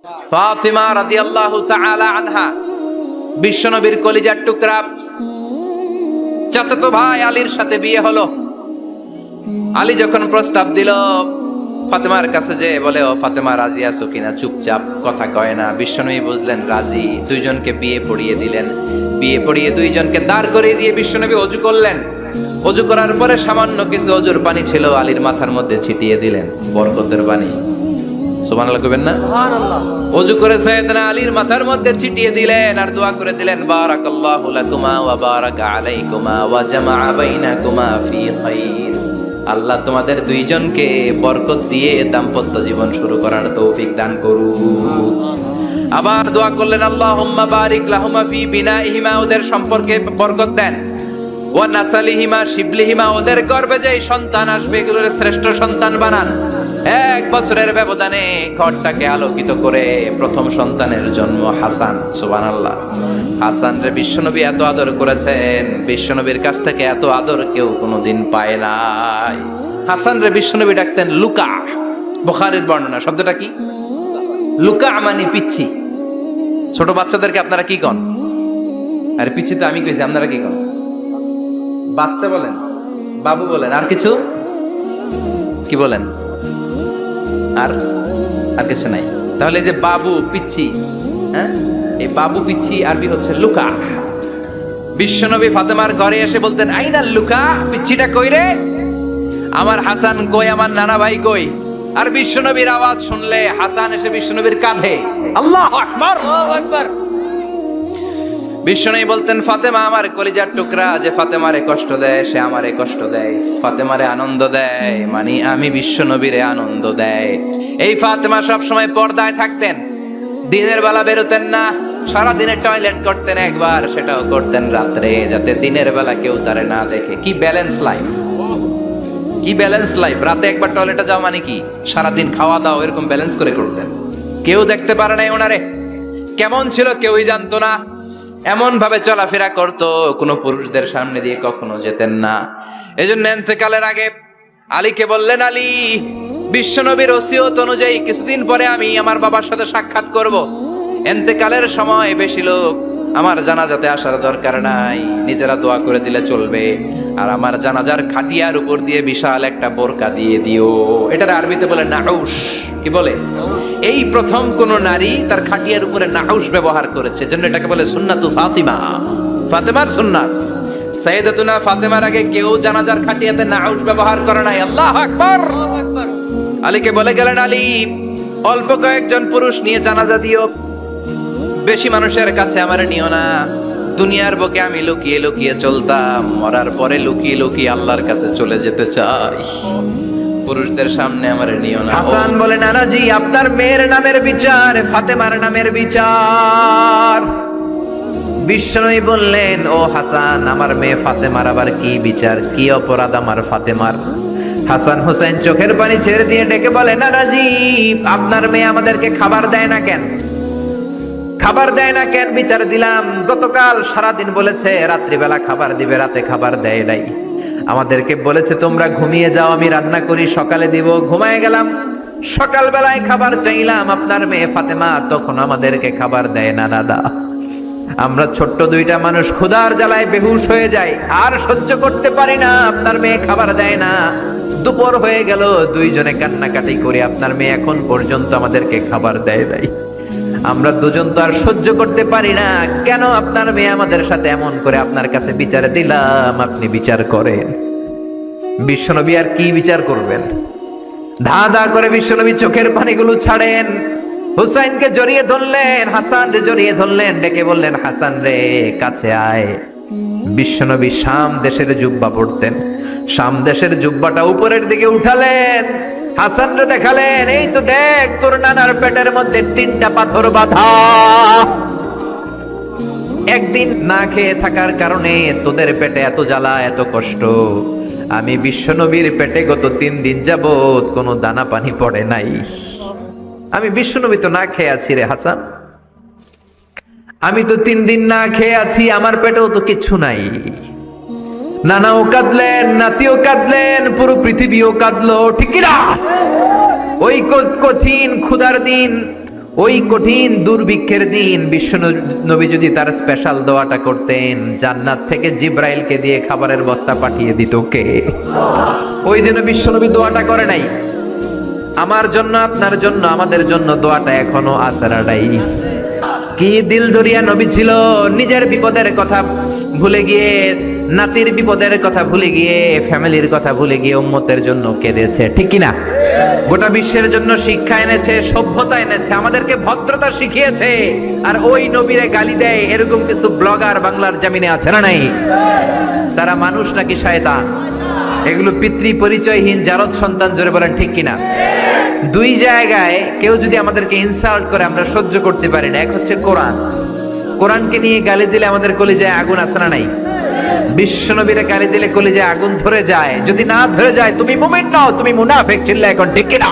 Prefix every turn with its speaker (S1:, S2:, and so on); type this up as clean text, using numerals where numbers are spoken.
S1: ফাতিমা রাদিয়াল্লাহু তাআলা আনহা, বিশ্বনবীর কলিজার টুকরা, চাচাতো ভাই আলীর সাথে বিয়ে হলো। আলী যখন প্রস্তাব দিল ফাতেমার কাছে, যে বলে, ও ফাতেমা রাজি আছো কিনা? চুপচাপ, কথা কয় না। বিশ্বনবী বুঝলেন রাজি, দুইজনকে বিয়ে পড়িয়ে দিলেন। বিয়ে পড়িয়ে দুইজনকে দাঁড় করিয়ে দিয়ে বিশ্বনবী ওযু করলেন। ওযু করার পরে সামান্য কিছু ওযুর পানি ছিল, আলীর মাথার মধ্যে ছিটিয়ে দিলেন, বরকতের পানি। সুবহানাল্লাহ কইবেন না? সুবহানাল্লাহ। ওযু করে সাইয়েদনা আলীর মাথার মধ্যে ছিটিয়ে দিলেন আর দোয়া করে দিলেন, বারাকাল্লাহু লাকুমা ওয়া বারাকা আলাইকুমা ওয়া জামাআ বাইনাকুমা ফি খাইর। আল্লাহ তোমাদের দুইজনকে বরকত দিয়ে দাম্পত্য জীবন শুরু করার তৌফিক দান করুন। আবার দোয়া করলেন, আল্লাহুম্মা বারিক লাহুমা ফি বিনাইহিমা, ওদের সম্পর্কে বরকত দেন। ওয়া নাসালিহিমা শিবলিহিমা, ওদের গর্ভে যে সন্তান আসবে এগুলোর শ্রেষ্ঠ সন্তান বানান। 1 বছরের ব্যবধানে ঘরটাকে আলোকিত করে প্রথম সন্তানের জন্ম হাসান। সুবহানাল্লাহ। হাসান রে বিশ্বনবী এত আদর করেছেন, বিশ্বনবীর কাছ থেকে এত আদর কেউ কোনোদিন পায় নাই। হাসান রে বিশ্বনবী ডাকতেন লুকা। বুখারীর বর্ণনা, শব্দটা কি? লুকা মানে পিচ্ছি। ছোট বাচ্চাদেরকে আপনারা কি কন? আরে পিচ্ছি তো আমি কইছি, আপনারা কি কন? বাচ্চা বলেন, বাবু বলেন, আর কিছু কি বলেন? আর আর কিছু নাই। তাহলে যে বাবু পিচ্ছি, হ্যাঁ, এই বাবু পিচ্ছি আরবি হচ্ছে লুকা। বিশ্বনবী ফাতেমার ঘরে এসে বলতেন, আইনা লুকা, পিচ্ছিটা কই রে? আমার হাসান কই, আমার নানা ভাই কই? আর বিশ্বনবীর আওয়াজ শুনলে হাসান এসে বিশ্বনবীর কাঁধে, আল্লাহু আকবার, আল্লাহু আকবার। বিশ্বনবী বলতেন, ফাতেমা আমার কলিজার টুকরা, যে ফাতেমারে কষ্ট দেয় সে আমারে কষ্ট দেয়, ফাতেমারে আনন্দ দেয় মানে আমি বিশ্বনবীরে আনন্দ দেয়। এই ফাতেমা সব সময় পর্দায় থাকতেন, দিনের বেলা বেরোতেন না, সারা দিনে টয়লেট করতেন একবার, সেটাও করতেন রাত্রে, যাতে দিনের বেলা কেউ তারে না দেখে। কি ব্যালেন্স লাইফ, কি ব্যালেন্স লাইফ! রাতে একবার টয়লেটে যাও মানে কি সারা দিন খাওয়া দাওয়া এরকম ব্যালেন্স করে করতেন। কেউ দেখতে পারে নাই ওনারে, কেমন ছিল কেউই জানতো না। এমন ভাবে চলাফেরা করতো, কোনো পুরুষদের সামনে দিয়ে কখনো যেতেন না। এজন্য ইন্তেকালের আগে আলীকে বললেন, আলী, বিশ্বনবীর ওসিয়ত অনুযায়ী কিছুদিন পরে আমি আমার বাবার সাথে সাক্ষাৎ করব। ইন্তেকালের সময় বেশি লোক আমার জানাজাতে আসার দরকার নাই, নিজেরা দোয়া করে দিলে চলবে। আর আমার জানাজার খাটিয়ার উপর দিয়ে বিশাল একটা বোরকা দিয়ে দিও। এটার আরবিতে বলে নাউশ। কি বলে? এই প্রথম কোন নারী তার খাটিয়ার উপরে নাউশ ব্যবহার করেছে, জন্য এটাকে বলে সুন্নাতু ফাতিমা, ফাতেমার সুন্নাত। সাইয়েদাতুনা ফাতেমার আগে কেউ জানাজার খাটিয়াতে নাউশ ব্যবহার করে নাই। আল্লাহু আকবার। আলীকে বলে গেলেন, আলী, অল্প কয়েকজন পুরুষ নিয়ে জানাজা দিও, বেশি মানুষের কাছে আমারে নিও না। দুনিয়ার বুকে আমি লুকিয়ে লুকিয়ে চলতাম, মরার পরে লুকিয়ে লুকিয়ে আল্লাহর কাছে চলে যেতে চাই, পুরুষদের সামনে আমারে নিও না। হাসান বলে, নানাজি, আপনার মেয়ের নামের বিচার ফাতেমার নামের বিচার। বিশ্বনবী বললেন, ও হাসান, আমার মেয়ে ফাতেমার আবার কি বিচার, কি অপরাধ আমার ফাতেমার? হাসান হোসেন চোখের পানি ছেড়ে দিয়ে ডেকে বলে, নানাজি, আপনার মেয়ে আমাদেরকে খাবার দেয় না কেন? খাবার দেয় না কেন? বিচার দিলাম, গতকাল সারাদিন বলেছে রাত্রিবেলা খাবার দিবে, রাতে খাবার দেয় নাই। আমাদেরকে বলেছে তোমরা ঘুমিয়ে যাও, আমি রান্না করি, সকালে দিব। ঘুমায় গেলাম, সকালবেলায় খাবার চাইলাম, আপনার মেয়ে ফাতেমা তখন আমাদেরকে খাবার দেয় না। দাদা, আমরা ছোট্ট দুইটা মানুষ ক্ষুধার জ্বালায় বেহুশ হয়ে যাই, আর সহ্য করতে পারি না, আপনার মেয়ে খাবার দেয় না। দুপুর হয়ে গেল, দুইজনে কান্নাকাটি করে আপনার মেয়ে এখন পর্যন্ত আমাদেরকে খাবার দেয় নাই। আমরা দুজন তো আর সহ্য করতে পারি না, কেন আপনার মেয়ে আমাদের সাথে এমন করে? আপনার কাছে বিচার দিলাম, আপনি বিচার করেন। বিশ্বনবী আর কি বিচার করবেন? ধা ধা করে বিশ্বনবী চোখের পানিগুলো ছাড়েন, হুসাইনকে জড়িয়ে ধরলেন, হাসান রে জড়িয়ে ধরলেন, ডেকে বললেন, হাসান রে কাছে আয়। বিশ্বনবী শাম দেশের জুব্বা পরতেন, শাম দেশের জুব্বাটা উপরের দিকে উঠালেন, হাসান রে দেখালেন, এই তো দেখ, তোর নানার পেটের মধ্যে 3টা পাথর বাঁধা। একদিন না খেয়ে থাকার কারণে তোদের পেটে এত জ্বালা, এত কষ্ট। আমি বিশ্বনবীর পেটে গত 3 দিন যাবত কোনো দানা পানি পড়ে নাই। আমি বিশ্বনবী তো না খেয়ে আছি রে হাসান, আমি তো 3 দিন না খেয়ে আছি, আমার পেটেও তো কিছু নাই। নানাও কাঁদলেন, নাতিও কাঁদলেন, পুরো পৃথিবীও কাঁদলো, ঠিক না? ওই কঠিন ক্ষুধার দিন,
S2: ওই কঠিন দুর্ভিক্ষের দিন বিশ্ব নবী যদি তার স্পেশাল দোয়াটা করতেন, জান্নাত থেকে জিব্রাইলকে দিয়ে খাবারের বস্তা পাঠিয়ে দিত কে? ওই দিন বিশ্ব নবী দোয়াটা করে নাই। আমার জন্য, আপনার জন্য, আমাদের জন্য দোয়াটা এখনো আসরাডাই। কি দিল দরিয়া নবী ছিল, নিজের বিপদের কথা ভুলে গিয়ে, নাতির বিপদের কথা ভুলে গিয়ে, ফ্যামিলির কথা ভুলে গিয়ে উম্মতের জন্য কেঁদেছে, ঠিক কিনা? গোটা বিশ্বের জন্য শিক্ষা এনেছে, সভ্যতা এনেছে, আমাদেরকে ভদ্রতা শিখিয়েছে। আর ওই নবীরে গালি দেয় এরকম কিছু ব্লগার বাংলার জমিনে আছে না নাই? তারা মানুষ নাকি শয়তান? এগুলো পিতৃ পরিচয়হীন জারদ সন্তান, জোরে বলেন ঠিক কিনা? দুই জায়গায় কেউ যদি আমাদেরকে ইনসাল্ট করে আমরা সহ্য করতে পারি না। এক হচ্ছে কোরআন, কোরআনকে নিয়ে গালি দিলে আমাদের কলিজায় আগুন আছে না নাই? বিশ্ব নবীরে গালি দিলে কলিজায় আগুন ধরে যায়। যদি না ধরে যায় তুমি মুমিন নাও, তুমি মুনাফিক। চিল্লা এখন ঠিক কিনা?